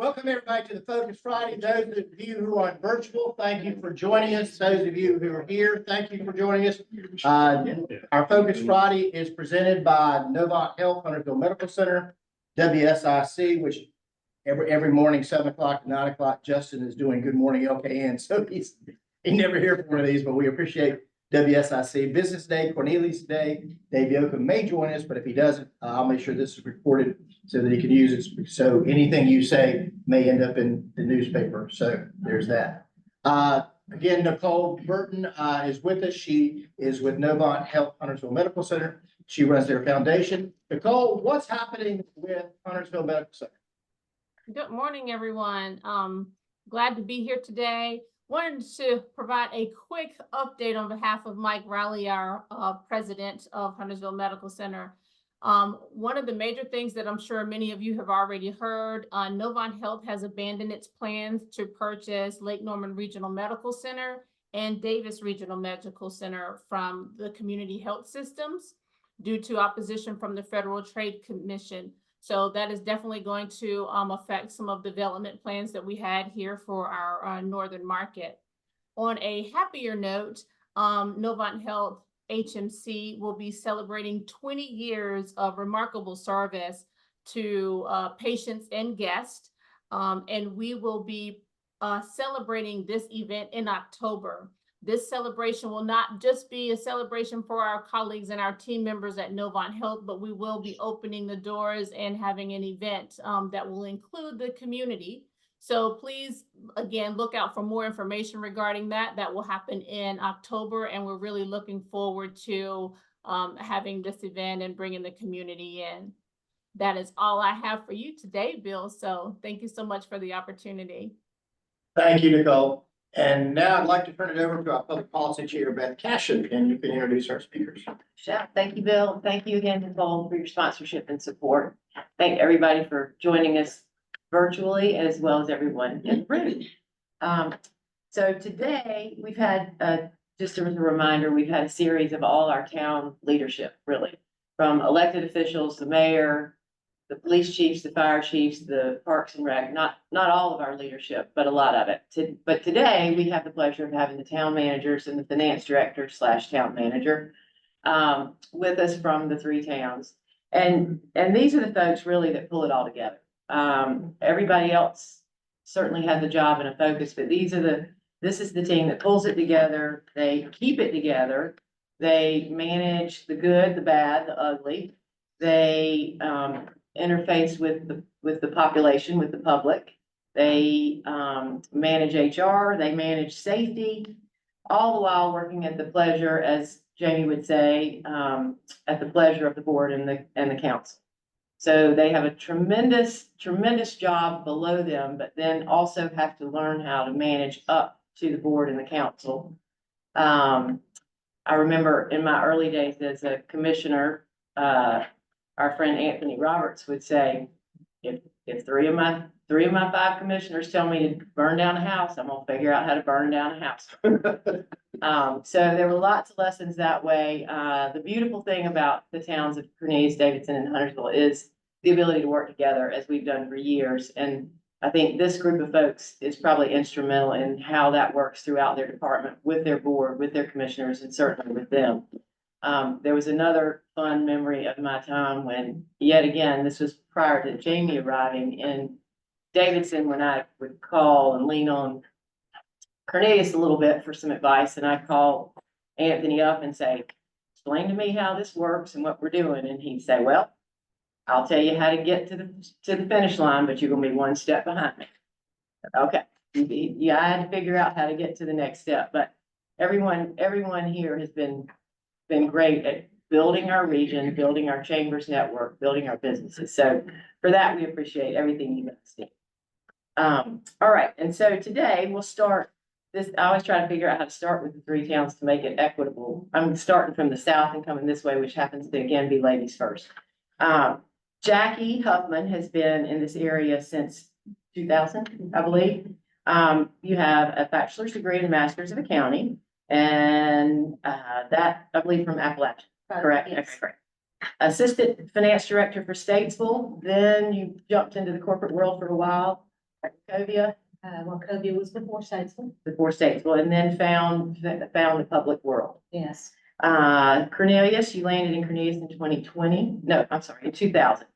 Welcome everybody to the Focus Friday. Those of you who are virtual, thank you for joining us. Those of you who are here, thank you for joining us. Our Focus Friday is presented by Novant Health, Huntersville Medical Center, WSIC, which every morning, 7 o'clock to 9 o'clock, Justin is doing Good Morning LKN. So he never here for one of these, but we appreciate WSIC. Business Day, Cornelius Day. Dave Yoakum may join us, but if he doesn't, I'll make sure this is recorded so that he can use it. So anything you say may end up in the newspaper. So there's that. Again, Nicole Burton is with us. She is with Novant Health Huntersville Medical Center. She runs their foundation. Nicole, what's happening with Huntersville Medical Center? Good morning, everyone. Glad to be here today. Wanted to provide a quick update on behalf of Mike Riley, our president of Huntersville Medical Center. One of the major things that I'm sure many of you have already heard, Novant Health has abandoned its plans to purchase Lake Norman Regional Medical Center and Davis Regional Medical Center from the community health systems due to opposition from the Federal Trade Commission. So that is definitely going to affect some of the development plans that we had here for our northern market. On a happier note, Novant Health HMC will be celebrating 20 years of remarkable service to patients and guests. And we will be celebrating this event in October. This celebration will not just be a celebration for our colleagues and our team members at Novant Health, but we will be opening the doors and having an event that will include the community. So please, again, look out for more information regarding that. That will happen in October, and we're really looking forward to having this event and bringing the community in. That is all I have for you today, Bill. So thank you so much for the opportunity. Thank you, Nicole. And now I'd like to turn it over to our public policy chair, Beth Cashion, and you can introduce our speakers. Yeah, thank you, Bill. Thank you again, Nicole, for your sponsorship and support. Thank everybody for joining us virtually as well as everyone in the room. So today we've had, just as a reminder, we've had a series of all our town leadership, really, from elected officials, the mayor, the police chiefs, the fire chiefs, the parks and rec, not all of our leadership, but a lot of it. But today we have the pleasure of having the town managers and the finance director / town manager with us from the three towns. And these are the folks really that pull it all together. Everybody else certainly has a job and a focus, but this is the team that pulls it together. They keep it together. They manage the good, the bad, the ugly. They interface with the population, with the public. They manage HR, they manage safety, all the while working at the pleasure, as Jamie would say, at the pleasure of the board and the council. So they have a tremendous job below them, but then also have to learn how to manage up to the board and the council. I remember in my early days as a commissioner, our friend Anthony Roberts would say, if three of my 5 commissioners tell me to burn down a house, I'm gonna figure out how to burn down a house. So there were lots of lessons that way. The beautiful thing about the towns of Cornelius, Davidson, and Huntersville is the ability to work together as we've done for years. And I think this group of folks is probably instrumental in how that works throughout their department, with their board, with their commissioners, and certainly with them. There was another fun memory of my time when, yet again, this was prior to Jamie arriving in Davidson, when I would call and lean on Cornelius a little bit for some advice, and I'd call Anthony up and say, explain to me how this works and what we're doing. And he'd say, well, I'll tell you how to get to the finish line, but you're gonna be one step behind me. Okay, yeah, I had to figure out how to get to the next step, but everyone here has been great at building our region, building our chambers network, building our businesses. So for that, we appreciate everything you guys do. All right, and so today we'll start this. I always try to figure out how to start with the three towns to make it equitable. I'm starting from the south and coming this way, which happens to again be ladies first. Jackie Huffman has been in this area since 2000, I believe. You have a bachelor's degree and a master's of accounting. And that, I believe, from Appalachia, correct? Yes. Okay, correct. Assistant finance director for Statesville. Then you jumped into the corporate world for a while Wachovia, Wachovia was before Statesville. before Statesville, and then found the public world. Yes. Cornelius, you landed in Cornelius in 2020. No, I'm sorry, in 2000.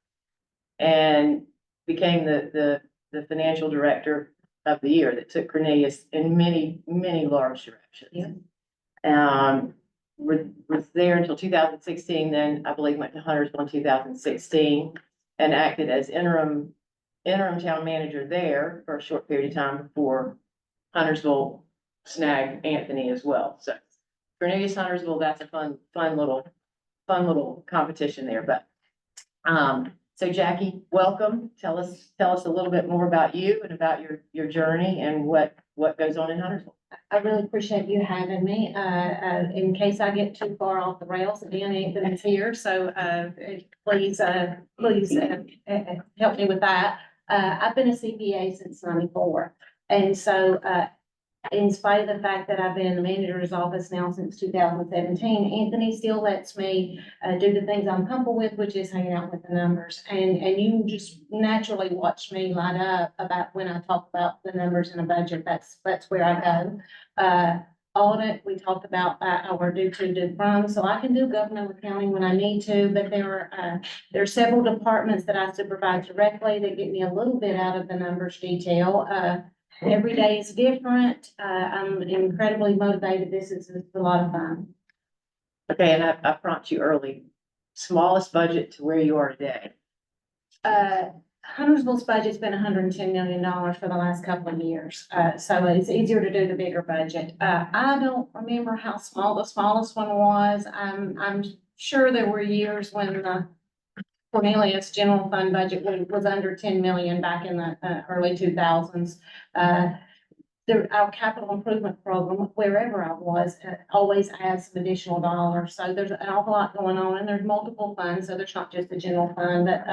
And became the financial director of the year that took Cornelius in many, many large directions. Yeah. Was there until 2016, then I believe went to Huntersville in 2016 and acted as interim town manager there for a short period of time before Huntersville snagged Anthony as well. So Cornelius Huntersville, that's a fun little competition there. But so Jackie, welcome. Tell us a little bit more about you and about your journey and what goes on in Huntersville. I really appreciate you having me. In case I get too far off the rails, again, Anthony's here, so please help me with that. I've been a CPA since '94, and so in spite of the fact that I've been in the manager's office now since 2017, Anthony still lets me do the things I'm comfortable with, which is hanging out with the numbers. And you just naturally watch me light up about when I talk about the numbers in a budget. That's where I go. Audit, we talked about our do from, so I can do government accounting when I need to, but there are several departments that I supervise directly that get me a little bit out of the numbers detail. Every day is different. I'm incredibly motivated. This is a lot of fun. Okay, and I prompted you early, smallest budget to where you are today. Huntersville's budget's been $110 million for the last couple of years. So it's easier to do the bigger budget. I don't remember how small the smallest one was. I'm sure there were years when the Cornelius general fund budget was under 10 million back in the early 2000s. Our capital improvement program, wherever I was, always adds some additional dollars. So there's an awful lot going on, and there's multiple funds, so there's not just the general fund. But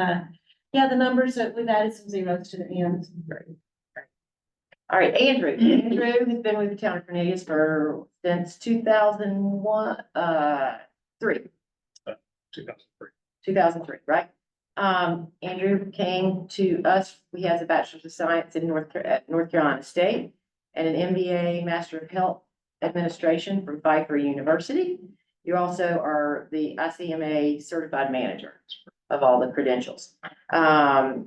yeah, the numbers that we've added some zeros to the end. All right, Andrew. Andrew has been with the town of Cornelius since 2001, 2003, right? Andrew came to us, he has a bachelor's of science in North Carolina State and an MBA, Master of Health Administration from Pfeiffer University. You also are the ICMA certified manager of all the credentials. I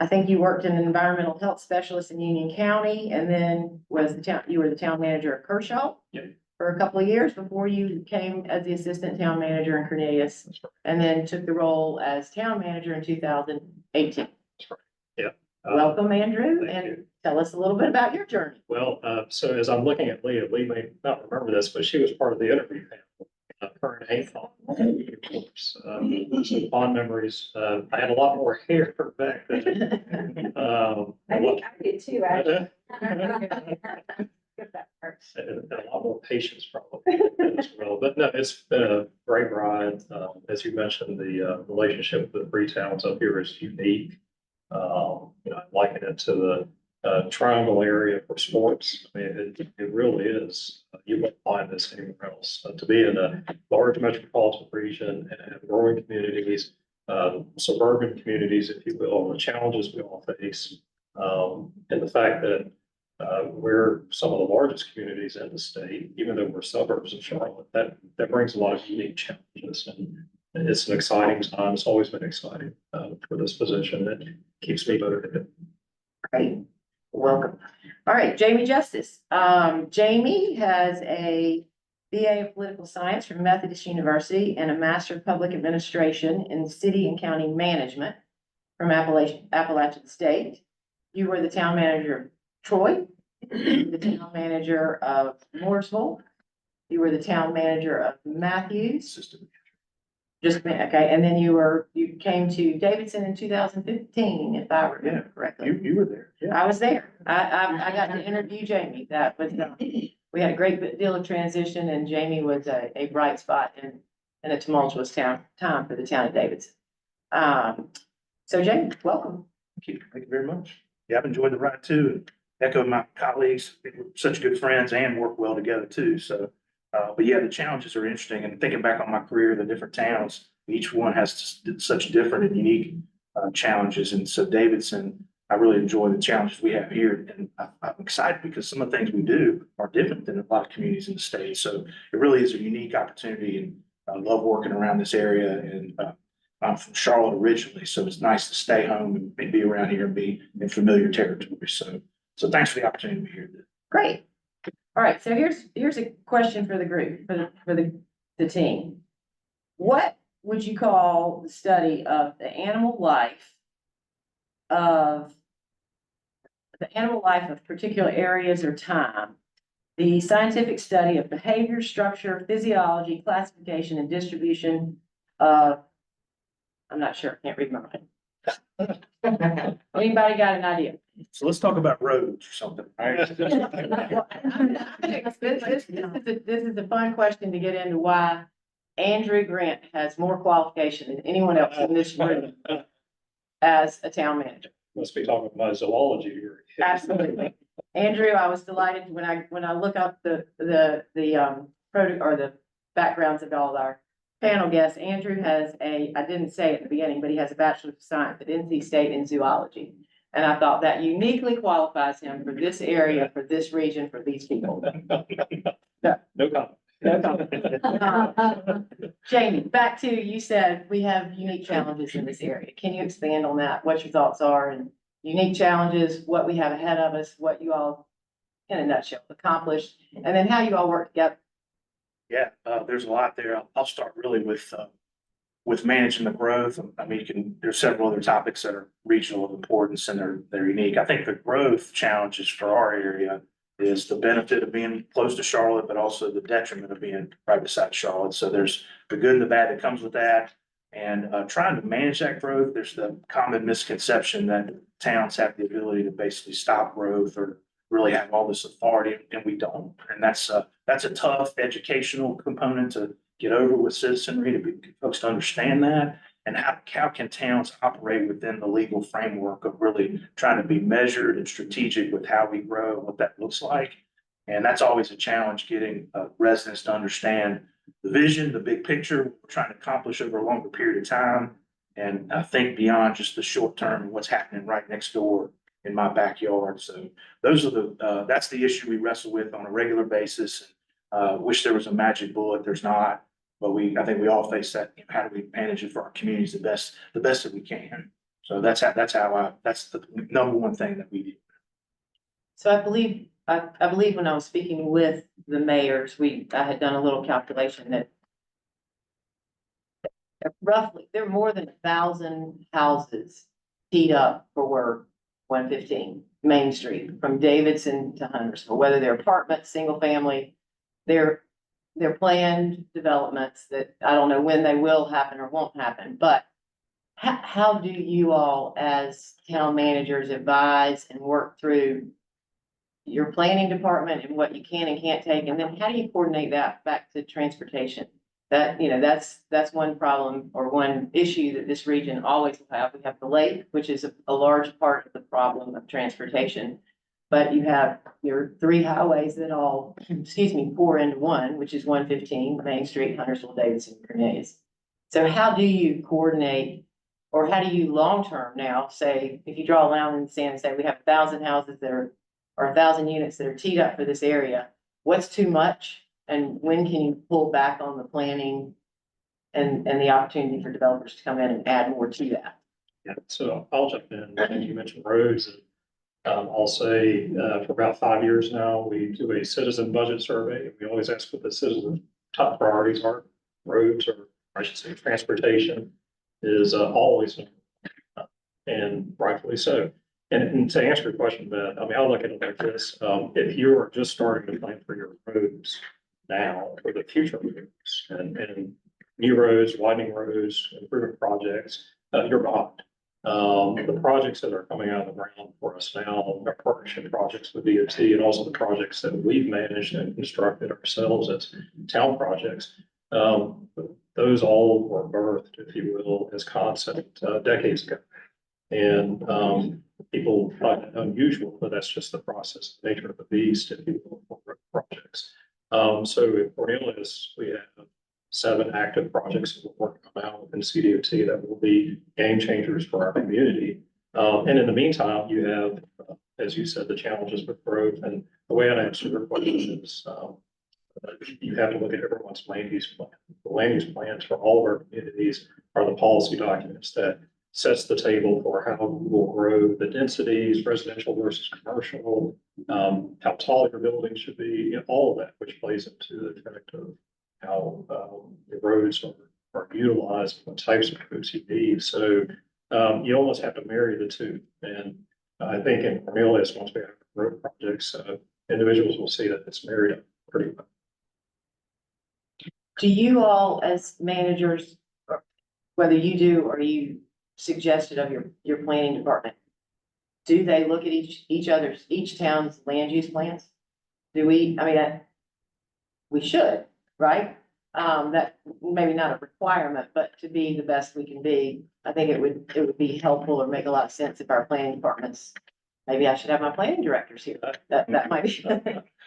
think you worked in an environmental health specialist in Union County and then you were the town manager at Kershaw. Yep. For a couple of years before you came as the assistant town manager in Cornelius. That's right. And then took the role as town manager in 2018. That's right. Yeah. Welcome, Andrew, thank and you. tell us a little bit about your journey. Well, so as I'm looking at Leah, Lee may not remember this, but she was part of the interview panel, her and Haython, of course. So fond memories. I had a lot more hair back then. I think I did too, actually. And a lot more patience probably as well. But no, it's been a great ride. As you mentioned, the relationship with the three towns up here is unique. I liken it to the triangle area for sports. I mean, it really is. You won't find this anywhere else. To be in a large metropolitan region and have growing communities, suburban communities, if you will, and the challenges we all face, and the fact that we're some of the largest communities in the state, even though we're suburbs of Charlotte, that brings a lot of unique challenges, and it's an exciting time. It's always been exciting for this position. It keeps me motivated. Great, welcome. All right, Jamie Justice. Jamie has a BA of Political Science from Methodist University and a Master of Public Administration in City and County Management from Appalachian State. You were the town manager of Troy, the town manager of Mooresville. You were the town manager of Matthews. Okay, and then you came to Davidson in 2015, if I remember correctly. You were there. Yeah. I was there. I got to interview Jamie. That was, we had a great deal of transition, and Jamie was a bright spot in a tumultuous time for the town of Davidson. So Jamie, welcome. Thank you very much. Yeah, I've enjoyed the ride too, and echo my colleagues. We're such good friends and work well together too. So, but yeah, the challenges are interesting. And thinking back on my career, the different towns, each one has such different and unique challenges. And so Davidson I really enjoy the challenges we have here, and I'm excited because some of the things we do are different than a lot of communities in the state. So it really is a unique opportunity, and I love working around this area. And I'm from Charlotte originally, so it's nice to stay home and be around here and be in familiar territory. So thanks for the opportunity to be here. Great. All right, so here's a question for the group, for the team. What would you call the study of the animal life of particular areas or time? The scientific study of behavior, structure, physiology, classification, and distribution of, I'm not sure, can't read my mind. Anybody got an idea? So let's talk about roads or something. All right. This is a fun question to get into why Andrew Grant has more qualification than anyone else in this room as a town manager. Must be talking about zoology here. Absolutely. Andrew, I was delighted when I look up the backgrounds of all of our panel guests. Andrew has I didn't say it at the beginning, but he has a Bachelor of Science at NC State in zoology. And I thought that uniquely qualifies him for this area, for this region, for these people. No comment. No comment. Jamie, back to you said we have unique challenges in this area. Can you expand on that? What your thoughts are and unique challenges, what we have ahead of us, what you all, in a nutshell, accomplished, and then how you all work together? Yeah, there's a lot there. I'll start really with managing the growth. I mean, there's several other topics that are regional of importance and they're unique. I think the growth challenges for our area is the benefit of being close to Charlotte, but also the detriment of being right beside Charlotte. So there's the good and the bad that comes with that. And trying to manage that growth, there's the common misconception that towns have the ability to basically stop growth or really have all this authority, and we don't. And that's a tough educational component to get over with citizenry, to be folks to understand that. And how can towns operate within the legal framework of really trying to be measured and strategic with how we grow, what that looks like. And that's always a challenge, getting residents to understand the vision, the big picture we're trying to accomplish over a longer period of time. And think beyond just the short term and what's happening right next door in my backyard. So those are that's the issue we wrestle with on a regular basis. Wish there was a magic bullet. There's not. But I think we all face that. How do we manage it for our communities the best that we can? So that's the number one thing that we do. So I believe when I was speaking with the mayors, I had done a little calculation that roughly there are more than 1,000 houses teed up for work 115 Main Street from Davidson to Huntersville, whether they're apartments, single family, they're planned developments that I don't know when they will happen or won't happen, but how do you all as town managers advise and work through your planning department and what you can and can't take? And then how do you coordinate that back to transportation? That's one problem or one issue that this region always will have. We have the lake, which is a large part of the problem of transportation. But you have your 3 highways that all, pour into one, which is 115 Main Street, Huntersville, Davidson, Cornelius. So how do you coordinate, or how do you long-term now say, if you draw a line in the sand and say we have 1,000 houses that are, or 1,000 units that are teed up for this area, what's too much? And when can you pull back on the planning and the opportunity for developers to come in and add more to that? Yeah, so I'll jump in. I think you mentioned roads. I'll say for about 5 years now, we do a citizen budget survey. We always ask what the citizen top priorities are. Roads, or I should say transportation, is always, and rightfully so. And to answer your question, Beth, I mean, I'll look at it like this. If you are just starting to plan for your roads now, for the future roads and new roads, widening roads, improvement projects, you're behind. The projects that are coming out of the ground for us now are partnership projects with DOT, and also the projects that we've managed and constructed ourselves as town projects. Those all were birthed, if you will, as concept decades ago. And people find it unusual, but that's just the process, the nature of the beast, if you will, for projects. So at Cornelius, we have 7 active projects that we're working on now within CDOT that will be game changers for our community. And in the meantime, you have, as you said, the challenges with growth. And the way I answer your question is, you have to look at everyone's land use plan. The land use plans for all of our communities are the policy documents that sets the table for how we will grow the densities, residential versus commercial, how tall your building should be, you know, all of that, which plays into the effect of how the roads are utilized, what types of roads you need. So you almost have to marry the two. And I think in Cornelius, once we have road projects, individuals will see that it's married up pretty well. Do you all as managers, or whether you do or you suggested of your planning department, do they look at each town's land use plans? Do we, I mean, we should, right? That maybe not a requirement, but to be the best we can be, I think it would be helpful or make a lot of sense if our planning departments, maybe I should have my planning directors here. That might be,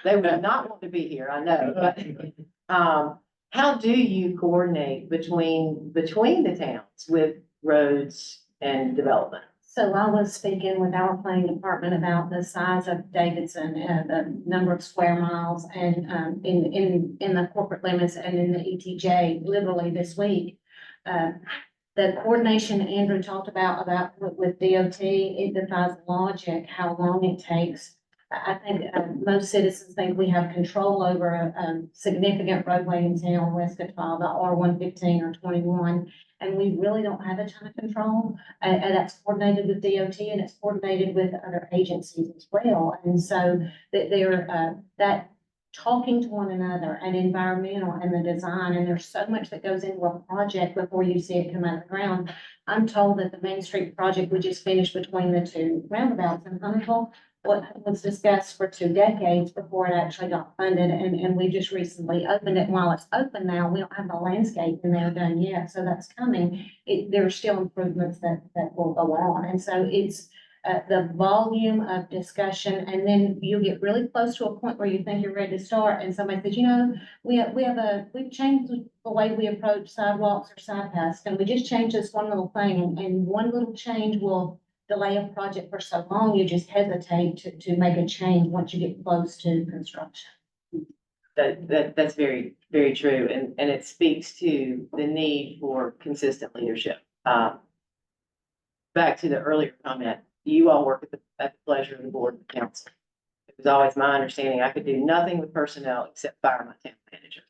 they would not want to be here, I know, but, how do you coordinate between the towns with roads and development? So I was speaking with our planning department about the size of Davidson and the number of square miles and in the corporate limits and in the ETJ literally this week. The coordination Andrew talked about with DOT, it defies logic how long it takes. I think most citizens think we have control over a significant roadway in town west of the R115 or 21. And we really don't have a ton of control, and that's coordinated with DOT and it's coordinated with other agencies as well. And so that they're, that talking to one another and environmental and the design, and there's so much that goes into a project before you see it come out of the ground. I'm told that the Main Street project we just finished between the two roundabouts in Huntersville, what was discussed for 2 decades before it actually got funded, and we just recently opened it. And while it's open now, we don't have the landscape in there done yet, so that's coming. There are still improvements that will go on, and so it's the volume of discussion, and then you get really close to a point where you think you're ready to start, and somebody says, you know, we've changed the way we approach sidewalks or side paths, and we just changed this one little thing, and one little change will delay a project for so long, you just hesitate to make a change once you get close to construction. That's very, very true. And it speaks to the need for consistent leadership. Back to the earlier comment, you all work at the pleasure of the board and council. It was always my understanding I could do nothing with personnel except fire my town manager.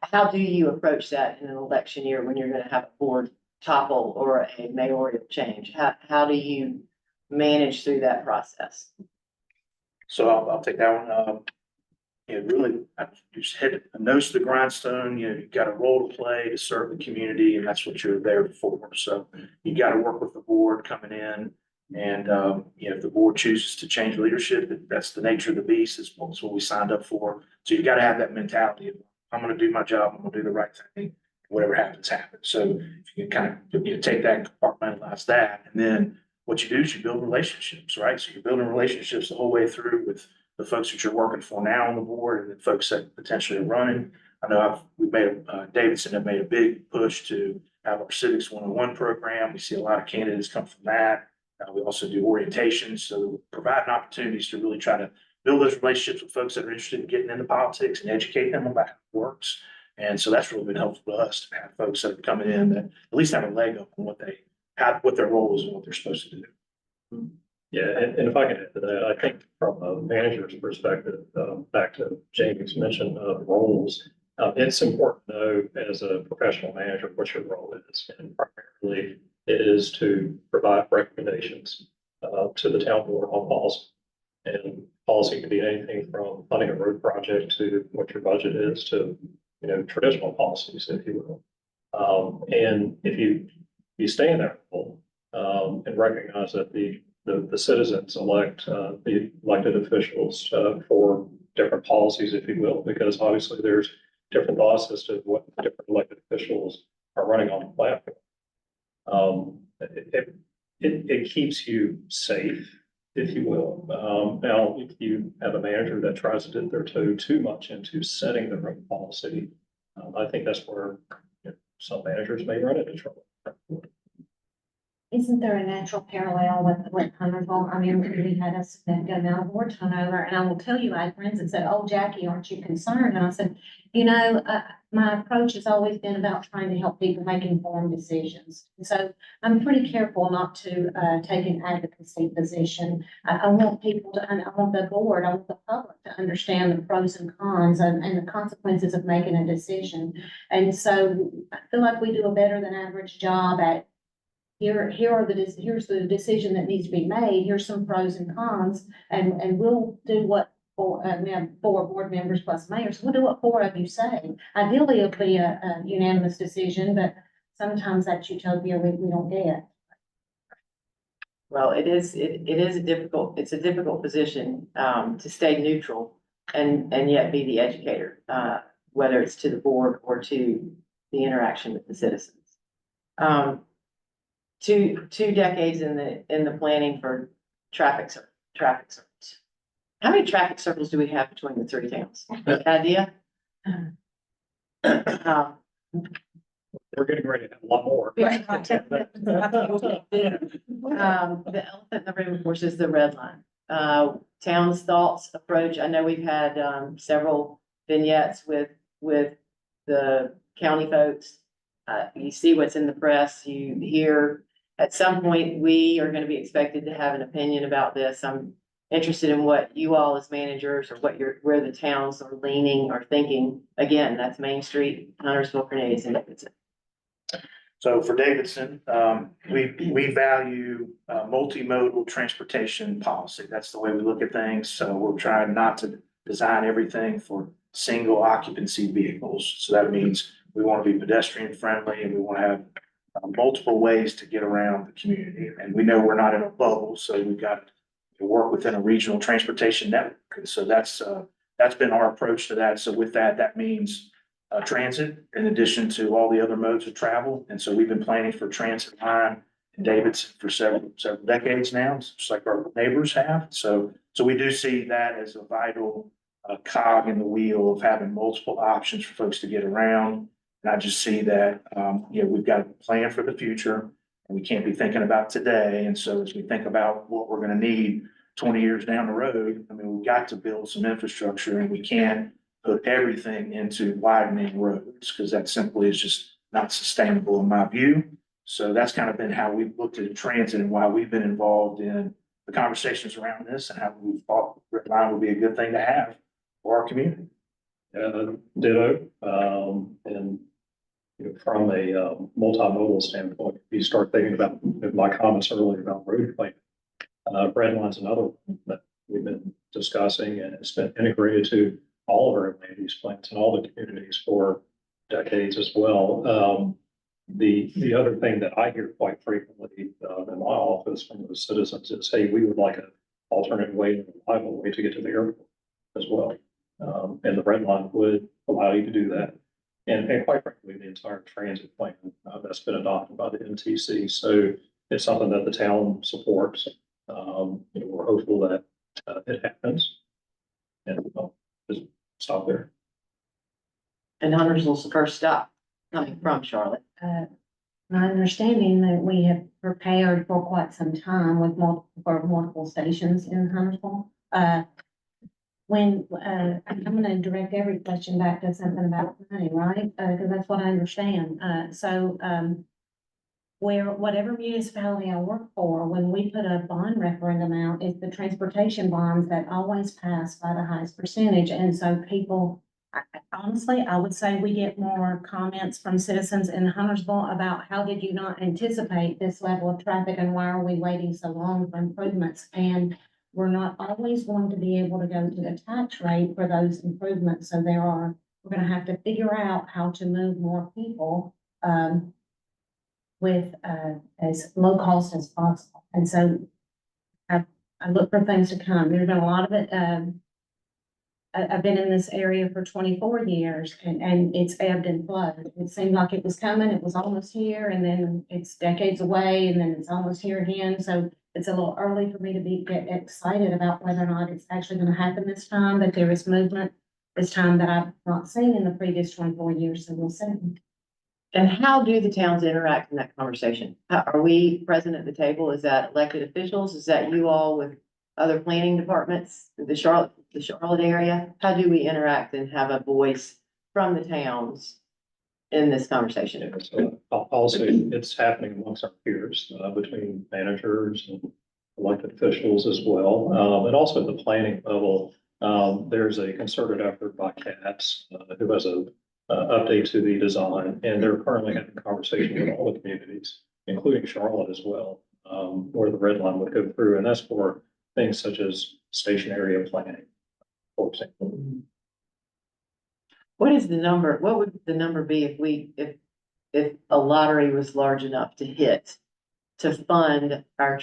How do you approach that in an election year when you're going to have a board topple or a mayoral change? How do you manage through that process? So I'll take that one. Really, I just hit a nose to the grindstone. You know, you've got a role to play to serve the community, and that's what you're there for. So you got to work with the board coming in, and you know, if the board chooses to change leadership, that's the nature of the beast. It's what we signed up for. So you got to have that mentality of, I'm going to do my job. I'm going to do the right thing. Whatever happens, happens. So if you can kind of take that, compartmentalize that, and then what you do is you build relationships, right? So you're building relationships the whole way through with the folks that you're working for now on the board, and the folks that potentially are running. I know Davidson have made a big push to have our Civics 101 program. We see a lot of candidates come from that. We also do orientations, so providing opportunities to really try to build those relationships with folks that are interested in getting into politics and educate them about how it works. And so that's really been helpful to us to have folks that are coming in that at least have a leg up on what their role is and what they're supposed to do. Yeah, and if I can add to that, I think from a manager's perspective, back to Jamie's mention of roles, it's important to know as a professional manager what your role is. And primarily it is to provide recommendations to the town board on policy. And policy can be anything from funding a road project to what your budget is to, you know, traditional policies, if you will. And if you stay in that role and recognize that the citizens elect the elected officials for different policies, if you will, because obviously there's different thoughts as to what different elected officials are running on the platform. It keeps you safe, if you will. Now, if you have a manager that tries to dip their toe too much into setting their own policy, I think that's where some managers may run into trouble. Isn't there a natural parallel with Huntersville? I mean, we had a significant amount of board turnover, and I will tell you, I had friends that said, "Oh, Jackie, aren't you concerned?" And I said, my approach has always been about trying to help people make informed decisions. So I'm pretty careful not to take an advocacy position. I want people to, and I want the board, I want the public to understand the pros and cons and the consequences of making a decision. And so I feel like we do a better than average job at here's the decision that needs to be made, here's some pros and cons, and we'll do what, we have 4 board members plus mayors, we'll do what 4 of you say. Ideally, it'll be a unanimous decision, but sometimes that's utopia we don't get. Well, it is a difficult position, to stay neutral and yet be the educator, whether it's to the board or to the interaction with the citizens. 2 decades in the planning for traffic circles. How many traffic circles do we have between the 3 towns? Any idea? We're getting ready to have a lot more. The elephant in the room, of course, is the red line. Town's thoughts, approach. I know we've had several vignettes with the county folks. You see what's in the press, you hear. At some point, we are going to be expected to have an opinion about this. I'm interested in what you all as managers or where the towns are leaning or thinking. Again, that's Main Street, Huntersville, Cornelius, and Davidson. So for Davidson, we value multimodal transportation policy. That's the way we look at things. So we're trying not to design everything for single occupancy vehicles. So that means we want to be pedestrian friendly and we want to have multiple ways to get around the community. And we know we're not in a bubble, so we've got to work within a regional transportation network. And so that's been our approach to that. So with that, that means transit in addition to all the other modes of travel. And so we've been planning for transit line in Davidson for several decades now, just like our neighbors have. So we do see that as a vital cog in the wheel of having multiple options for folks to get around. And I just see that, we've got a plan for the future and we can't be thinking about today. And so as we think about what we're going to need 20 years down the road, I mean, we've got to build some infrastructure and we can't put everything into widening roads because that simply is just not sustainable in my view. So that's kind of been how we've looked at transit and why we've been involved in the conversations around this and how we thought red line would be a good thing to have for our community. Ditto. And from a multimodal standpoint, if you start thinking about my comments earlier about road plan, red line's another one that we've been discussing and it's been integrated to all of our land use plans and all the communities for decades as well. The other thing that I hear quite frequently in my office from the citizens is, hey, we would like an alternate way, a reliable way to get to the airport as well. And the red line would allow you to do that. And quite frankly, the entire transit plan that's been adopted by the NTC. So it's something that the town supports. We're hopeful that it happens. And just stop there. And Huntersville's the first stop coming from Charlotte. My understanding that we have prepared for quite some time with multiple stations in Huntersville. I'm gonna direct every question back to something about money, right? Because that's what I understand. Whatever municipality I work for, when we put a bond referendum out, it's the transportation bonds that always pass by the highest percentage. And so people, honestly, I would say we get more comments from citizens in Huntersville about how did you not anticipate this level of traffic and why are we waiting so long for improvements? And we're not always going to be able to go to the tax rate for those improvements. So we're gonna have to figure out how to move more people with as low cost as possible. And so I look for things to come. There's been a lot of it. I've been in this area for 24 years and it's ebbed and flowed. It seemed like it was coming, it was almost here, and then it's decades away, and then it's almost here again. So it's a little early for me to get excited about whether or not it's actually going to happen this time, but there is movement this time that I've not seen in the previous 24 years, so we'll see. And how do the towns interact in that conversation? Are we present at the table? Is that elected officials? Is that you all with other planning departments, the Charlotte area? How do we interact and have a voice from the towns in this conversation? Yeah, so also, it's happening amongst our peers, between managers and elected officials as well. And also at the planning level, there's a concerted effort by CATS, who has a update to the design, and they're currently having a conversation with all the communities, including Charlotte as well, where the red line would go through, and that's for things such as station area planning, for example. What is the number? What would the number be if a lottery was large enough to hit to fund our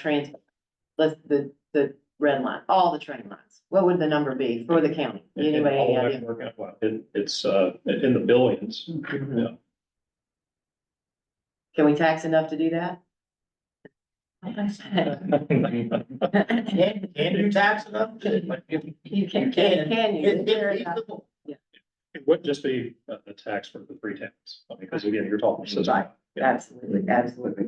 the red line, all the train lines? What would the number be for the county? Anybody, any idea? Well, it's in the billions. Yeah. Can we tax enough to do that? Can you tax enough? You can you? It's feasible. It would just be a tax for the three towns, because again, you're talking. system. Right. Yeah. Absolutely, absolutely.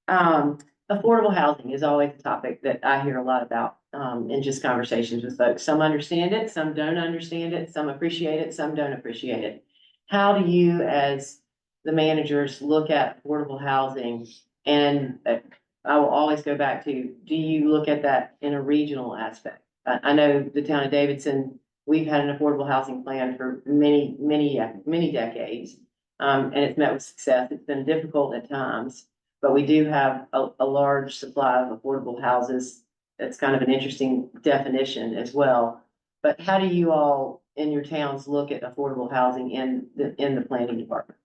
Affordable housing is always a topic that I hear a lot about, in just conversations with folks. Some understand it, some don't understand it, some appreciate it, some don't appreciate it. How do you, as the managers, look at affordable housing? And I will always go back to, do you look at that in a regional aspect? I know the town of Davidson, we've had an affordable housing plan for many decades. And it's met with success. It's been difficult at times, but we do have a large supply of affordable houses. That's kind of an interesting definition as well. But how do you all in your towns look at affordable housing in the planning department?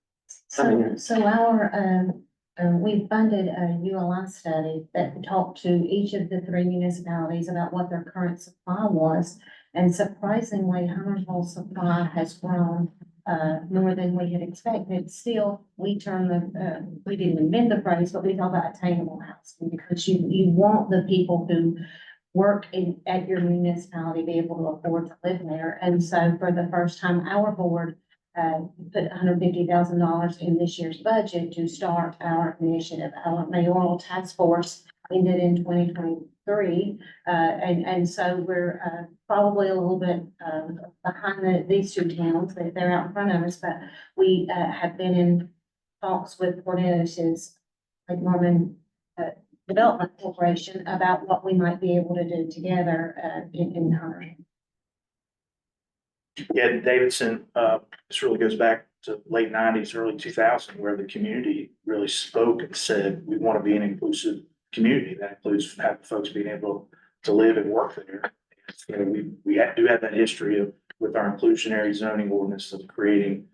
So our, we funded a ULI study that talked to each of the three municipalities about what their current supply was. And surprisingly, Huntersville's supply has grown more than we had expected. Still, we didn't invent the phrase, but we talk about attainable housing, because you want the people who work at your municipality to be able to afford to live there. And so for the first time, our board put $150,000 in this year's budget to start our initiative. Our mayoral task force ended in 2023. And so we're probably a little bit behind these two towns. They're out in front of us, but we have been in talks with Cornelius's, like Norman Development Corporation, about what we might be able to do together in Huntersville. Yeah, Davidson, this really goes back to late nineties, early 2000, where the community really spoke and said, we want to be an inclusive community. That includes having folks being able to live and work there. You know, we do have that history of, with our inclusionary zoning ordinance, of creating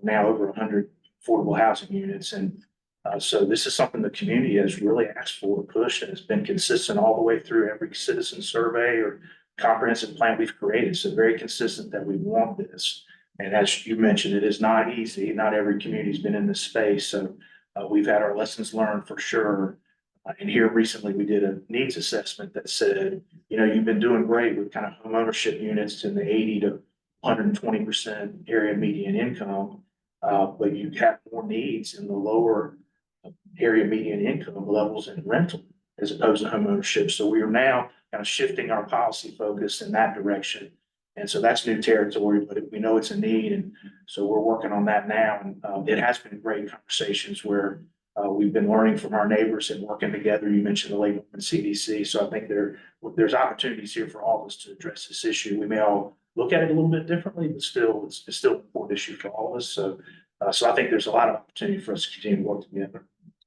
now over 100 affordable housing units. And so this is something the community has really asked for, pushed, and has been consistent all the way through every citizen survey or comprehensive plan we've created. So very consistent that we want this. And as you mentioned, it is not easy. Not every community's been in this space. So we've had our lessons learned for sure. And here recently, we did a needs assessment that said, you know, you've been doing great with kind of home ownership units in the 80 to 120% area median income. But you have more needs in the lower area median income levels in rental as opposed to home ownership. So we are now kind of shifting our policy focus in that direction. And so that's new territory, but we know it's a need. And so we're working on that now. And it has been great conversations where we've been learning from our neighbors and working together. You mentioned the labor and CDC. So I think there's opportunities here for all of us to address this issue. We may all look at it a little bit differently, but still, it's still an important issue for all of us. So I think there's a lot of opportunity for us to continue to work together.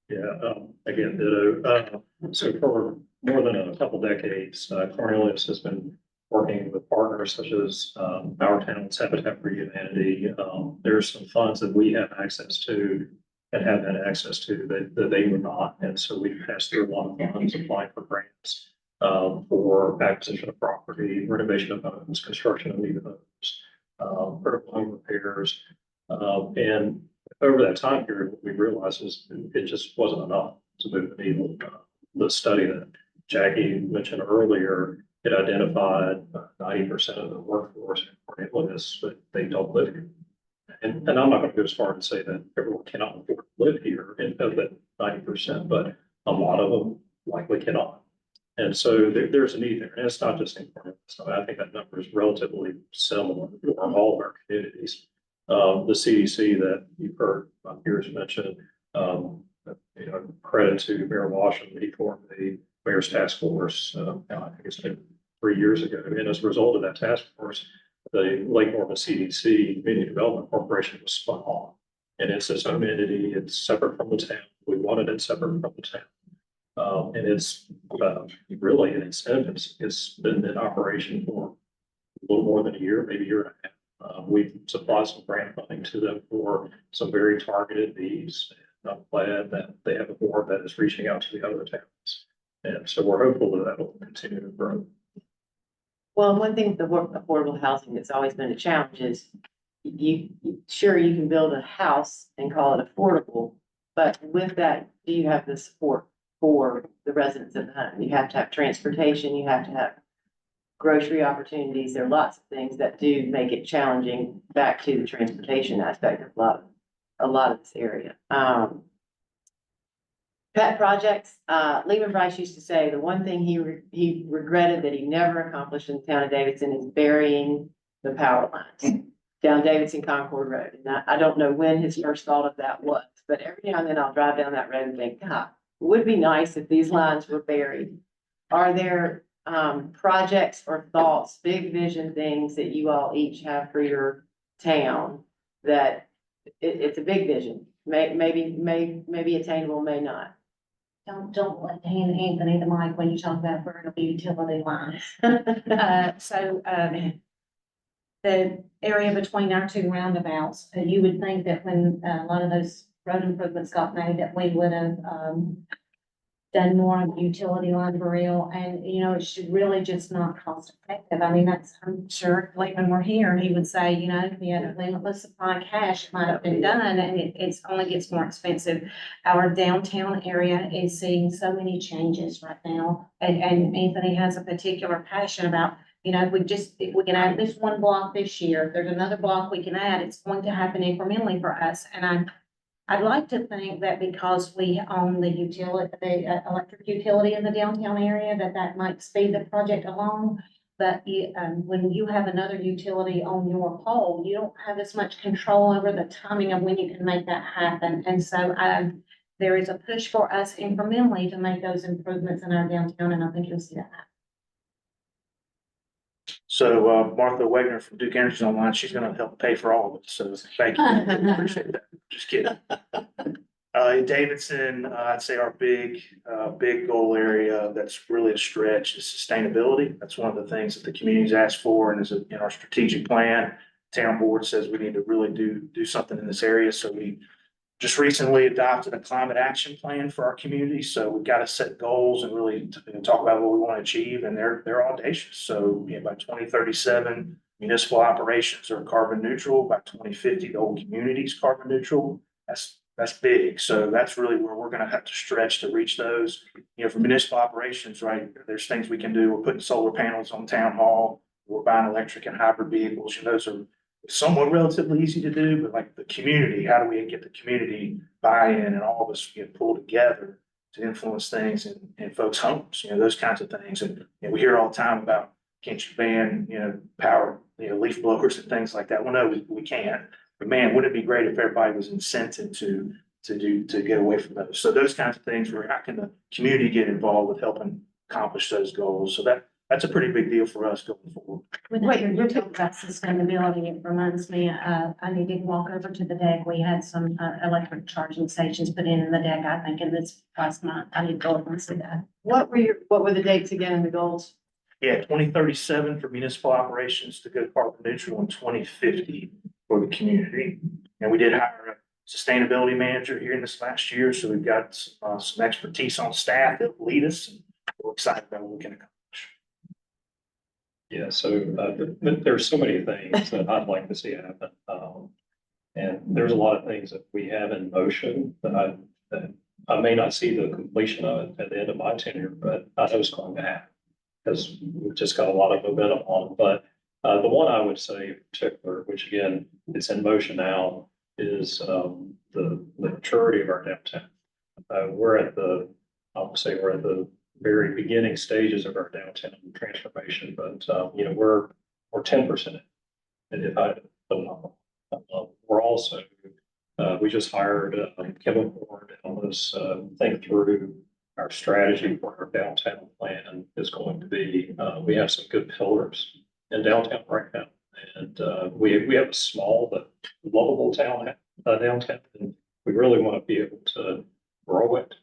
Yeah, again, ditto. So for more than a couple decades, Cornelius has been working with partners such as our town's Habitat for Humanity. There's some funds that we have access to and have had access to that they were not. And so we passed through one of the funds, applying for grants for acquisition of property, renovation of homes, construction of new homes, critical home repairs. And over that time period, what we realized is it just wasn't enough to move the needle. The study that Jackie mentioned earlier, it identified 90% of the workforce in Cornelius, but they don't live here. And I'm not gonna go as far as to say that everyone cannot afford to live here and of that 90%, but a lot of them likely cannot. And so there's a need there, and it's not just in Cornelius. So I think that number is relatively similar to all of our communities. The CDC that you've heard my peers mention, credit to Mayor Washington, he formed the Mayor's Task Force, I think it's been 3 years ago. And as a result of that task force, the Lake Norman CDC Community Development Corporation was spun off. And it's its own entity, it's separate from the town. We wanted it separate from the town. And it's really in its infancy. It's been in operation for a little more than a year, maybe a year and a half. We've supplied some grant funding to them for some very targeted needs. And I'm glad that they have a board that is reaching out to the other towns. And so we're hopeful that that will continue to grow. Well, one thing with the affordable housing that's always been a challenge is you can build a house and call it affordable, but with that, do you have the support for the residents of the home? You have to have transportation, you have to have grocery opportunities. There are lots of things that do make it challenging, back to the transportation aspect of a lot of this area. Pet projects, Lehman Bryce used to say the one thing he regretted that he never accomplished in the town of Davidson is burying the power lines down Davidson Concord Road. And I don't know when his first thought of that was, but every now and then I'll drive down that road and think, God, it would be nice if these lines were buried. Are there projects or thoughts, big vision things that you all each have for your town that it's a big vision, maybe attainable, may not? Don't let Anthony the mic when you talk about vertical utility lines. The area between our two roundabouts, you would think that when a lot of those road improvements got made, that we would have, done more of the utility line burial, and, it should really just not cost effective. I mean, I'm sure, like, when we're here, he would say, if we had a limitless supply of cash, it might have been done, and it's only gets more expensive. Our downtown area is seeing so many changes right now, and Anthony has a particular passion about, if we can add this one block this year, if there's another block we can add, it's going to happen incrementally for us, and I'd like to think that because we own the electric utility in the downtown area, that might speed the project along. But when you have another utility on your pole, you don't have as much control over the timing of when you can make that happen. And so there is a push for us incrementally to make those improvements in our downtown, and I think you'll see that happen. So Martha Wagner from Duke Energy Online, she's gonna help pay for all of it, so thank you. Appreciate that. Just kidding. In Davidson, I'd say our big goal area that's really a stretch is sustainability. That's one of the things that the community's asked for and is in our strategic plan. Town board says we need to really do something in this area, so we just recently adopted a climate action plan for our community. So we've got to set goals and really talk about what we want to achieve, and they're audacious. So by 2037, municipal operations are carbon neutral. By 2050, the whole community's carbon neutral. That's big. So that's really where we're going to have to stretch to reach those. For municipal operations, right? There's things we can do. We're putting solar panels on town hall. We're buying electric and hybrid vehicles. Those are somewhat relatively easy to do, but like the community, how do we get the community buy-in and all of us pull together to influence things in folks' homes, those kinds of things. And we hear all the time about, can't you ban, power, leaf blowers and things like that? Well, no, we can't. But man, wouldn't it be great if everybody was incented to get away from those? So those kinds of things where how can the community get involved with helping accomplish those goals? So that's a pretty big deal for us going forward. When you're talking about sustainability, it reminds me, I need to walk over to the deck. We had some electric charging stations put in the deck, I think, in this last month. I need to go over and see that. What were the dates again and the goals? Yeah, 2037 for municipal operations to go carbon neutral, and 2050 for the community. And we did hire a sustainability manager here in this last year, so we've got some expertise on staff that will lead us, and we're excited about what we can accomplish. Yeah, so there's so many things that I'd like to see happen. And there's a lot of things that we have in motion that I may not see the completion of it at the end of my tenure, but I know it's going to happen because we've just got a lot of momentum on it. But The one I would say in particular, which again, it's in motion now, is the maturity of our downtown. I would say we're at the very beginning stages of our downtown transformation, but we're 10%. And if I, we're also, we just hired Kevin Ford to help us think through our strategy for our downtown plan is going to be. We have some good pillars in downtown right now, and we have a small but lovable town downtown, and we really want to be able to grow it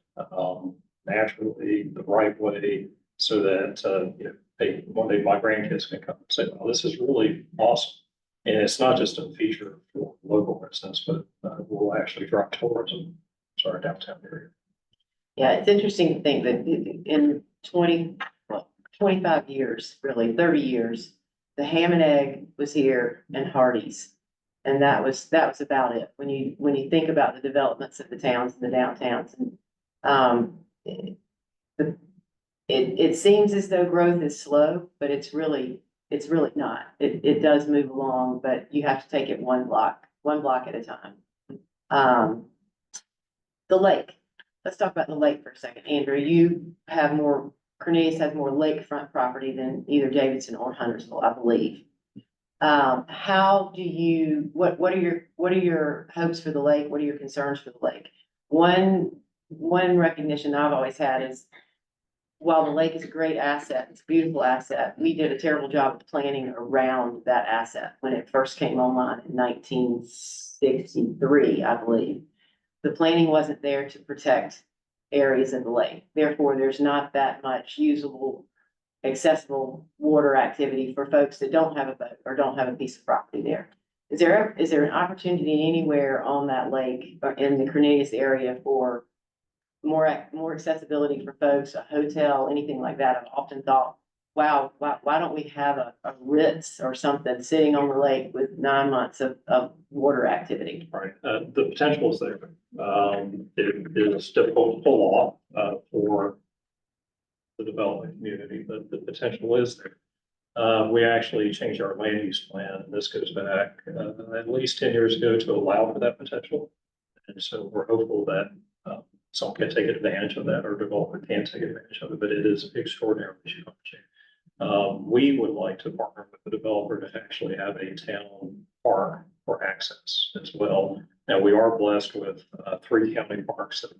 naturally, the right way, so that one day my grandkids can come and say, "Oh, this is really awesome." And it's not just a feature for local residents, but will actually drive tourism to our downtown area. Yeah, it's interesting to think that in 25 years, really 30 years, the Ham and Egg was here and Hardee's. And that was about it. When you think about the developments of the towns and the downtowns. It seems as though growth is slow, but it's really not. It does move along, but you have to take it one block at a time. The lake. Let's talk about the lake for a second. Andrew, Cornelius has more lakefront property than either Davidson or Huntersville, I believe. What are your hopes for the lake? What are your concerns for the lake? One recognition I've always had is, while the lake is a great asset, it's a beautiful asset, we did a terrible job of planning around that asset when it first came online in 1963, I believe. The planning wasn't there to protect areas of the lake. Therefore, there's not that much usable, accessible water activity for folks that don't have a boat or don't have a piece of property there. Is there an opportunity anywhere on that lake or in the Cornelius area for more accessibility for folks, a hotel, anything like that? I've often thought, wow, why don't we have a Ritz or something sitting on the lake with 9 months of water activity? Right. The potential is there. It is difficult to pull off for the development community, but the potential is there. We actually changed our land use plan, and this goes back at least 10 years ago to allow for that potential. And so we're hopeful that someone can take advantage of that, or developer can take advantage of it, but it is extraordinarily challenging. We would like to partner with the developer to actually have a town park for access as well. Now, we are blessed with 3 county parks that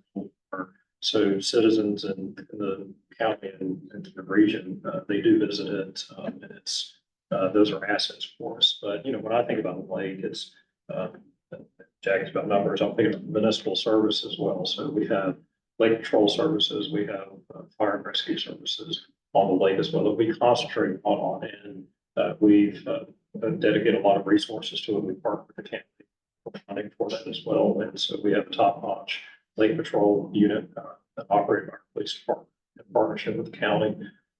are, so citizens in the county and the region, they do visit it. And those are assets for us. But, when I think about the lake, it's Jackie's about numbers. I'm thinking of municipal service as well. So we have lake control services, we have fire and rescue services on the lake as well that we concentrate on, and we've dedicated a lot of resources to it. We partner with the county for funding for that as well, and so we have a top-notch lake patrol unit that operates our police department in partnership with the county,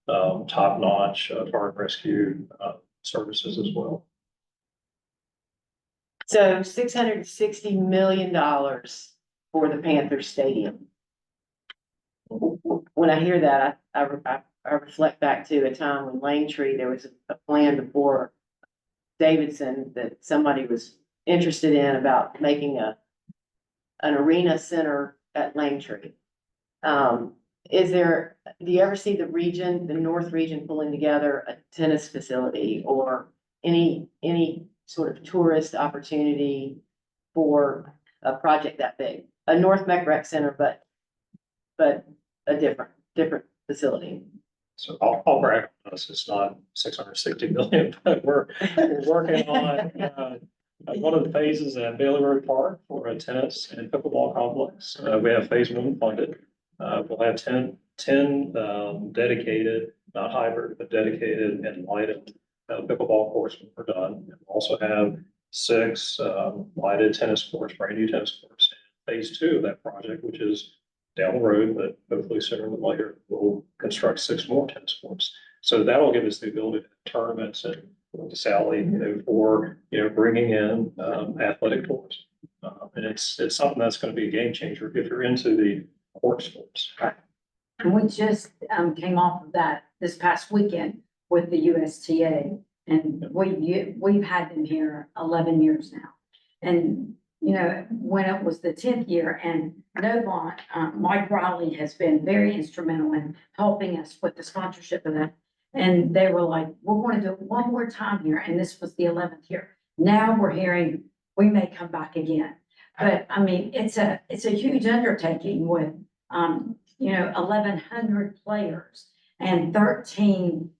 top-notch fire and rescue services as well. So $660 million for the Panthers Stadium. When I hear that, I reflect back to a time when Langtree, there was a plan before Davidson that somebody was interested in about making an arena center at Langtree. Do you ever see the North region pulling together a tennis facility or any sort of tourist opportunity for a project that big? A North Mech Rec Center, but a different facility. So I'll brag on us. It's not 660 million, but we're working on one of the phases at Bailey Road Park for a tennis and pickleball complex. We have phase 1 funded. We'll have 10 dedicated, not hybrid, but dedicated and lighted pickleball courts when we're done. We'll also have 6 lighted tennis courts, brand new tennis courts. Phase 2 of that project, which is down the road, but hopefully sooner than later, we'll construct 6 more tennis courts. So that'll give us the ability to have tournaments and to Sally, for bringing in athletic tourism. And it's something that's going to be a game changer if you're into the court sports. And we just came off of that this past weekend with the USTA. And we've had them here 11 years now. And, you know, when it was the 10th year and Novant, Mike Riley has been very instrumental in helping us with the sponsorship of that. And they were like, we're going to do it one more time here. And this was the 11th year. Now we're hearing we may come back again. But I mean, it's a huge undertaking with, you know, 1,100 players and 13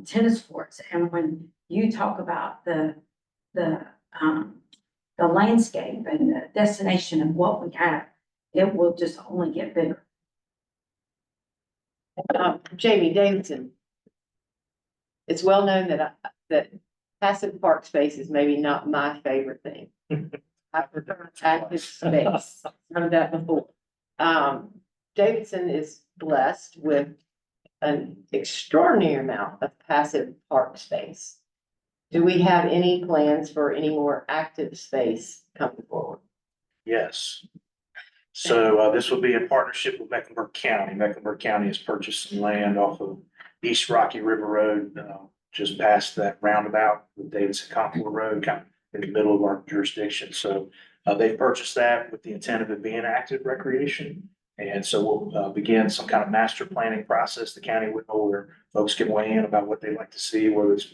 tennis courts. And when you talk about the landscape and the destination of what we have, it will just only get bigger. Jamie Davidson. It's well known that passive park space is maybe not my favorite thing. I prefer active space. I've heard that before. Davidson is blessed with an extraordinary amount of passive park space. Do we have any plans for any more active space coming forward? Yes. So this will be in partnership with Mecklenburg County. Mecklenburg County has purchased some land off of East Rocky River Road, just past that roundabout with Davidson Concord Road, kind of in the middle of our jurisdiction. So they've purchased that with the intent of it being active recreation. And so we'll begin some kind of master planning process. The county would know where folks can weigh in about what they'd like to see, whether it's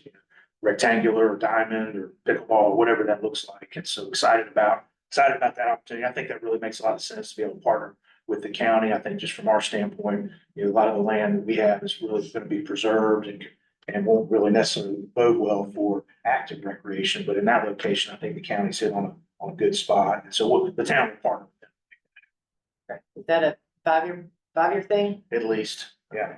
rectangular or diamond or pickleball, whatever that looks like. And so excited about that opportunity. I think that really makes a lot of sense to be able to partner with the county. I think just from our standpoint, a lot of the land that we have is really going to be preserved and won't really necessarily bode well for active recreation. But in that location, I think the county's hit on a good spot. And so the town will partner with them. Is that a five-year thing? At least, yeah.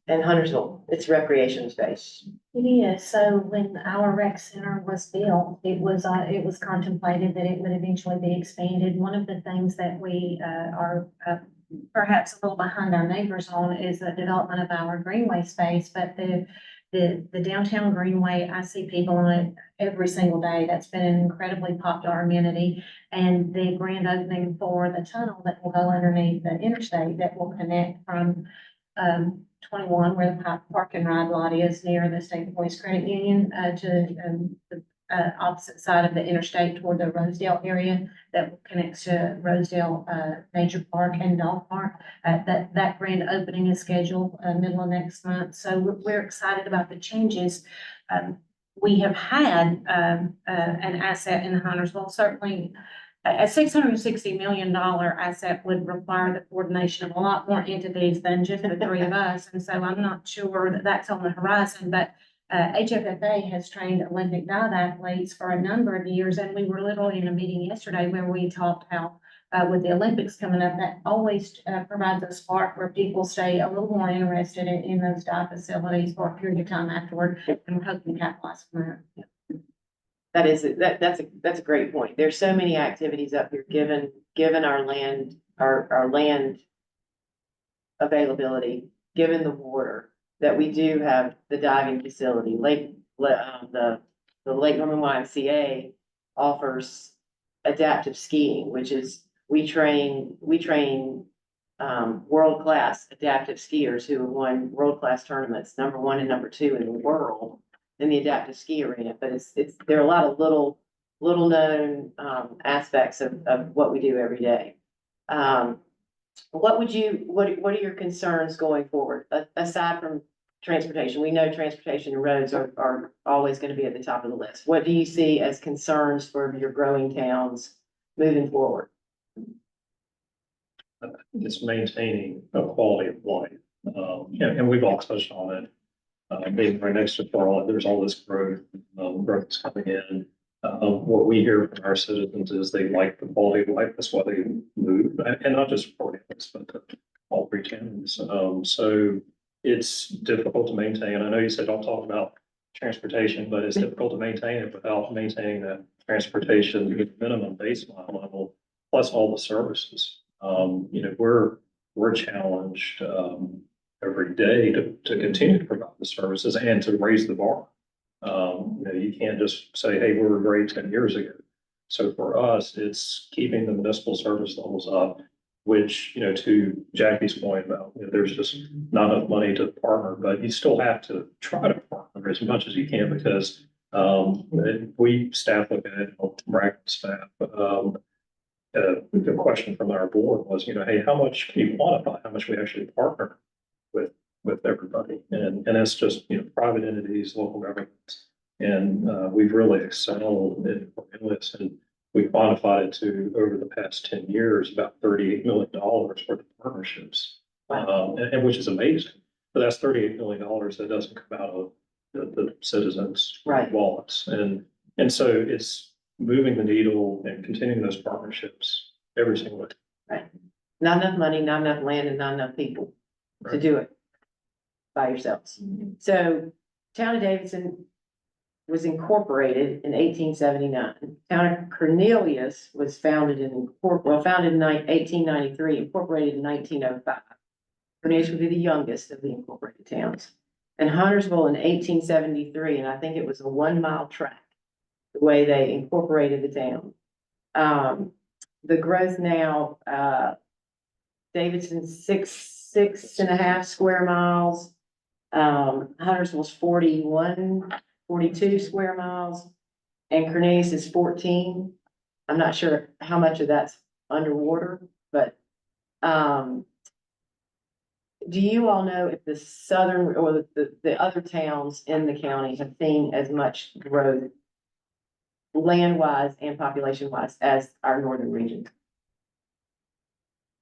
And Huntersville, it's recreation space. It is. So when our rec center was built, it was contemplated that it would eventually be expanded. One of the things that we are perhaps a little behind our neighbors on is the development of our greenway space, but the downtown greenway, I see people on it every single day. That's been an incredibly popular amenity. And the grand opening for the tunnel that will go underneath the interstate that will connect from 21, where the park and ride lot is near the State Police Credit Union, to the opposite side of the interstate toward the Rosedale area that connects to Rosedale Nature Park and Dog Park. That grand opening is scheduled middle of next month. So we're excited about the changes. We have had an asset in Huntersville. Certainly a $660 million asset would require the coordination of a lot more entities than just the three of us. And so I'm not sure that that's on the horizon, but HFFA has trained Olympic dive athletes for a number of years. And we were literally in a meeting yesterday where we talked how with the Olympics coming up, that always provides a spark where people stay a little more interested in those dive facilities for a period of time afterward. And we're hoping to capitalize on that. That's a great point. There's so many activities up here, given our land availability, given the water, that we do have the diving facility. The Lake Norman YMCA offers adaptive skiing, which is we train world-class adaptive skiers who have won world-class tournaments, number 1 and number 2 in the world in the adaptive ski arena. But there are a lot of little known aspects of what we do every day. What are your concerns going forward, aside from transportation? We know transportation and roads are always going to be at the top of the list. What do you see as concerns for your growing towns moving forward? It's maintaining a quality of life. And we've all touched on it. Being right next to Charlotte, there's all this growth is coming in. What we hear from our citizens is they like the quality of life. That's why they move, and not just Cornelius, but all three towns. So it's difficult to maintain. I know you said don't talk about transportation, but it's difficult to maintain it without maintaining that transportation minimum baseline level, plus all the services. We're challenged every day to continue to provide the services and to raise the bar. You can't just say, hey, we were great 10 years ago. So for us, it's keeping the municipal service levels up, which, to Jackie's point about, there's just not enough money to partner, but you still have to try to partner or as much as you can, because we staff look at it, bracket staff. The question from our board was, hey, how much can you quantify how much we actually partner with everybody? And that's just, private entities, local governments. And we've really excelled in Cornelius, and we quantified it to, over the past 10 years, about $38 million worth of partnerships. And which is amazing. But that's $38 million that doesn't come out of the citizens' Right. wallets. And so it's moving the needle and continuing those partnerships every single day. Right. Not enough money, not enough land, and not enough people to Right. do it by yourselves. So Town of Davidson was incorporated in 1879. Town of Cornelius was founded in 1893, incorporated in 1905. Cornelius would be the youngest of the incorporated towns. And Huntersville in 1873, and I think it was a 1-mile tract, the way they incorporated the town. The growth now, Davidson's 6.5 square miles. Huntersville's 42 square miles, and Cornelius is 14. I'm not sure how much of that's underwater, but, do you all know if the southern or the other towns in the county have seen as much growth land-wise and population-wise as our northern region?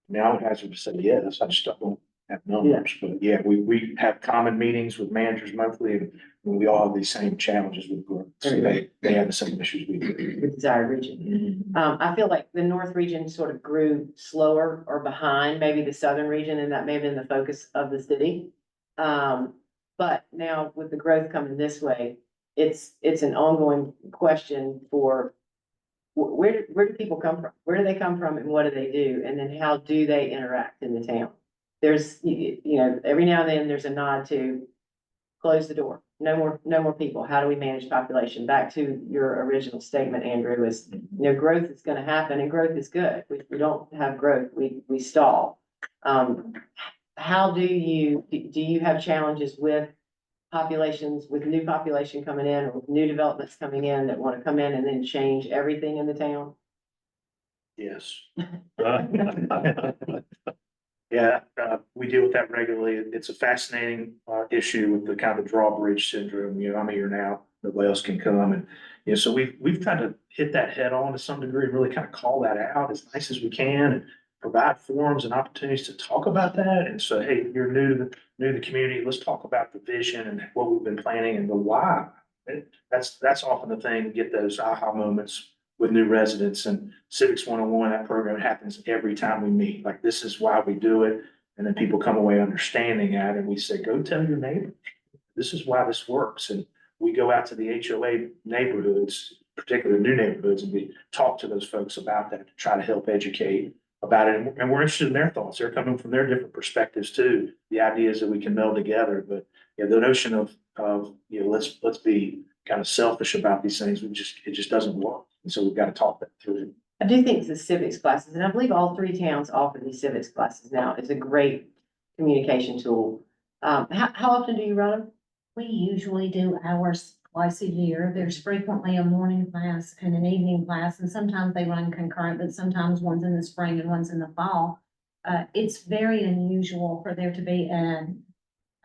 Now I would hazard to say yes, I just don't have numbers, but yeah, we have common meetings with managers monthly, and we all have these same challenges with growth. So they have the same issues we do. The desired region. I feel like the north region sort of grew slower or behind maybe the southern region, and that may have been the focus of the city. But now with the growth coming this way, it's an ongoing question for where do people come from? Where do they come from and what do they do? And then how do they interact in the town? There's, every now and then there's a nod to close the door. No more people. How do we manage population? Back to your original statement, Andrew, is, growth is going to happen and growth is good. We don't have growth. We stall. How do you have challenges with populations, with new population coming in, or with new developments coming in that want to come in and then change everything in the town? Yes. Yeah, we deal with that regularly. It's a fascinating issue with the kind of drawbridge syndrome. I'm here now, nobody else can come, and so we've tried to hit that head on to some degree, and really kind of call that out as nice as we can, and provide forums and opportunities to talk about that. And so, hey, you're new to the community. Let's talk about the vision and what we've been planning and the why. That's often the thing, get those aha moments with new residents. And Civics 101, that program happens every time we meet. Like, this is why we do it. And then people come away understanding that, and we say, go tell your neighbors, this is why this works. And we go out to the HOA neighborhoods, particularly new neighborhoods, and we talk to those folks about that to try to help educate about it. And we're interested in their thoughts. They're coming from their different perspectives too. The ideas that we can meld together. But yeah, the notion of let's be kind of selfish about these things, it just doesn't work. And so we've got to talk that through. I do think the civics classes, and I believe all 3 towns offer these civics classes now, is a great communication tool. How often do you run them? We usually do ours twice a year. There's frequently a morning class and an evening class, and sometimes they run concurrent, but sometimes one's in the spring and one's in the fall. It's very unusual for there to be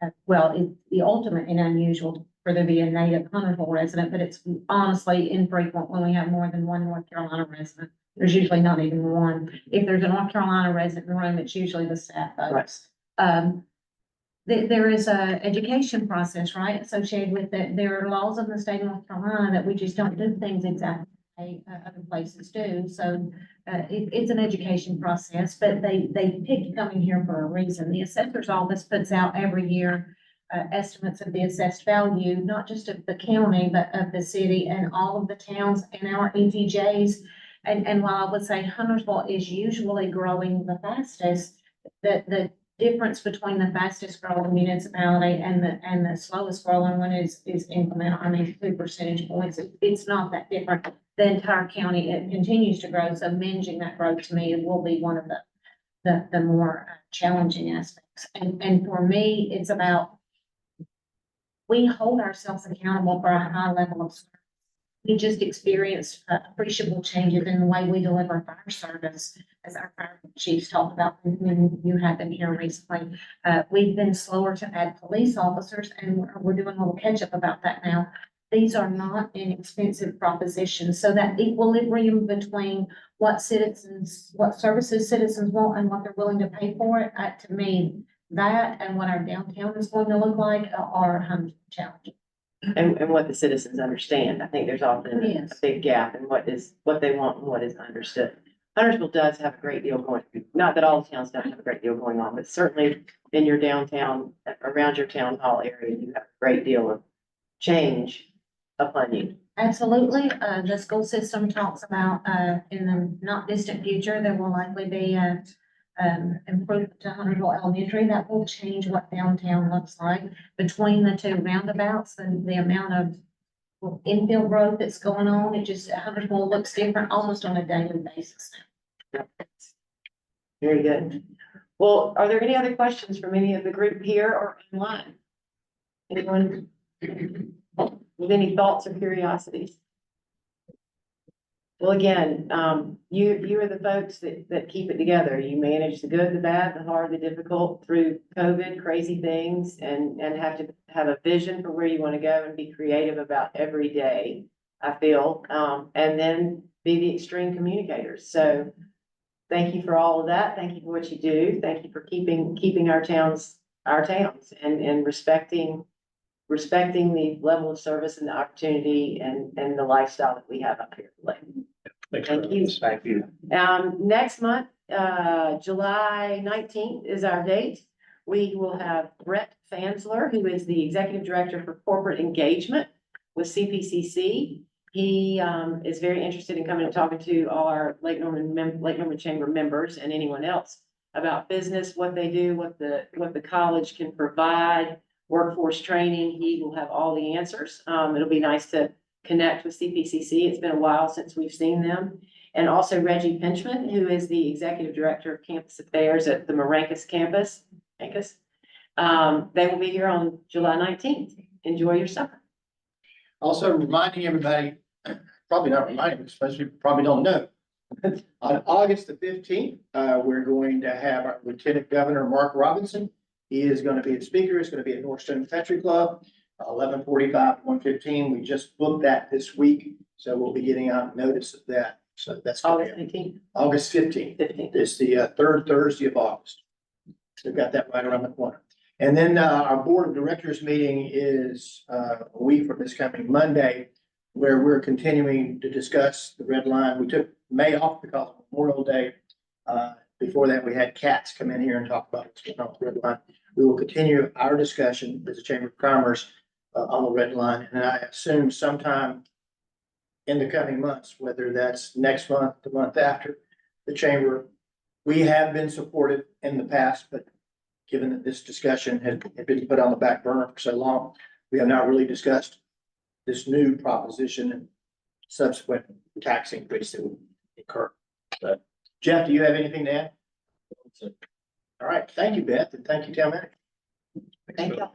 it's the ultimate and unusual for there to be a native Huntersville resident, but it's honestly infrequent when we have more than one North Carolina resident. There's usually not even one. If there's a North Carolina resident in the room, it's usually the staff folks. There is a education process, right, associated with it. There are laws in the state of North Carolina that we just don't do things exactly like other places do. So it's an education process, but they picked coming here for a reason. The assessor's office puts out every year estimates of the assessed value, not just of the county, but of the city and all of the towns and our ETJs. And while I would say Huntersville is usually growing the fastest, the difference between the fastest growing municipality and the slowest growing one is incremental. I mean, 2 percentage points. It's not that different. The entire county, it continues to grow. So managing that growth to me will be one of the more challenging aspects. And for me, it's about we hold ourselves accountable for a high level of service. We just experienced appreciable changes in the way we deliver fire service, as our fire chiefs talked about when you had them here recently. We've been slower to add police officers, and we're doing a little catch up about that now. These are not inexpensive propositions, so that equilibrium between what services citizens want and what they're willing to pay for it, to me, that and what our downtown is going to look like are challenging. And what the citizens understand. I think there's often a Yes. big gap in what they want and what is understood. Huntersville does have a great deal going, not that all the towns don't have a great deal going on, but certainly in your downtown, around your town hall area, you have a great deal of change upon you. Absolutely. The school system talks about, in the not distant future, there will likely be improvement to Huntersville Elementary. That will change what downtown looks like between the two roundabouts and the amount of infill growth that's going on. It just, Huntersville looks different almost on a daily basis. Very good. Well, are there any other questions from any of the group here or online? Anyone with any thoughts or curiosities? Well, again, you are the folks that keep it together. You manage the good, the bad, the hard, the difficult through COVID, crazy things, and have to have a vision for where you want to go and be creative about every day, I feel, and then be the extreme communicators. So thank you for all of that. Thank you for what you do. Thank you for keeping our towns and respecting the level of service and the opportunity and the lifestyle that we have up here. Thanks. Thank you. Thank you. Next month, July 19th is our date. We will have Brett Fansler, who is the Executive Director for Corporate Engagement with CPCC. He is very interested in coming and talking to all our Lake Norman Chamber members and anyone else about business, what they do, what the college can provide, workforce training. He will have all the answers. It'll be nice to connect with CPCC. It's been a while since we've seen them. And also Reggie Pinchman, who is the Executive Director of Campus Affairs at the Maracus campus. They will be here on July 19th. Enjoy your summer. Also reminding everybody, probably not reminding, especially probably don't know. On August the 15th, we're going to have our Lieutenant Governor Mark Robinson. He is going to be the speaker. It's going to be at Northstone Country Club, 11:45 to 1:15. We just booked that this week, so we'll be getting out notice of that. So that's August 19th, August 15th. 15th. It's the third Thursday of August. So we've got that right around the corner. And then our Board of Directors meeting is a week from this coming Monday, where we're continuing to discuss the red line. We took May off because of Memorial Day. Before that, we had Katz come in here and talk about what's going on with the red line. We will continue our discussion as a Chamber of Commerce on the red line. And I assume sometime in the coming months, whether that's next month, the month after, the Chamber, we have been supportive in the past, but given that this discussion had been put on the back burner for so long, we have not really discussed this new proposition and subsequent tax increase that would occur. But Jeff, do you have anything to add? All right, thank you, Beth, and thank you, Town Manager. Thank you.